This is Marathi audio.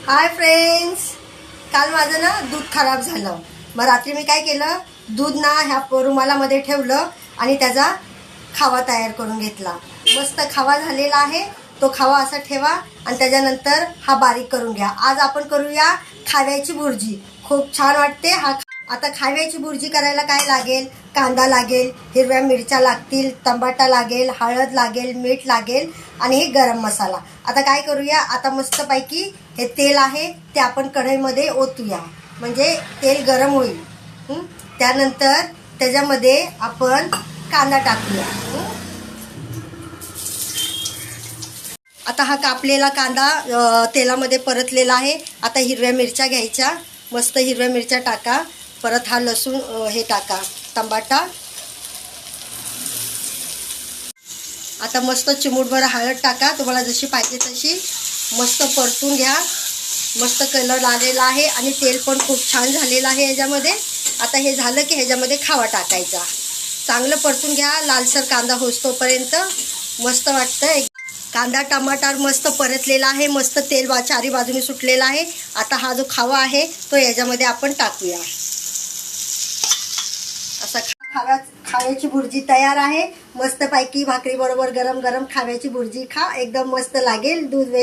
हाय फ्रेंड्स, काल माझं ना दूध खराब झालं. मग रात्री मी काय केलं, दूध ना ह्या रुमालामध्ये ठेवलं आणि त्याचा खावा तयार करून घेतला. मस्त खावा झालेला आहे. तो खावा असा ठेवा आणि त्याच्यानंतर हा बारीक करून घ्या. आज आपण करूया खाव्याची भुर्जी. खूप छान वाटते. आता खाव्याची भुर्जी करायला काय लागेल, कांदा लागेल, हिरव्या मिरच्या लागतील, टमाटा लागेल, हळद लागेल, मीठ लागेल आणि हे गरम मसाला. आता काय करूया, आता मस्तपैकी हे तेल आहे ते आपण कढईमध्ये ओतूया, म्हणजे तेल गरम होईल. त्यानंतर त्याच्यामध्ये आपण कांदा टाकूया. आता हा कापलेला कांदा तेलामध्ये परतलेला आहे. आता हिरव्या मिरच्या घ्यायच्या, मस्त हिरव्या मिरच्या टाका. परत हा लसूण हे टाका, टमाटा. आता मस्त चिमूटभर हळद टाका, तुम्हाला जशी पाहिजे तशी. मस्त परतून घ्या. मस्त कलर आलेला आहे आणि तेल पण खूप छान झालेलं आहे ह्याच्यामध्ये. आता हे झालं की ह्याच्यामध्ये खावा टाकायचा. चांगलं परतून घ्या, लालसर कांदा होईस्तोपर्यंत. मस्त वाटतं. कांदा टमाटर मस्त परतलेला आहे, मस्त तेल चारी बाजूने सुटलेला आहे. आता हा जो खावा आहे तो याच्यामध्ये आपण टाकूया. असा खाव्याची भुर्जी तयार आहे. मस्तपैकी भाकरी बरोबर गरम गरम खाव्याची भुर्जी खा, एकदम मस्त लागेल. दूध वेस्ट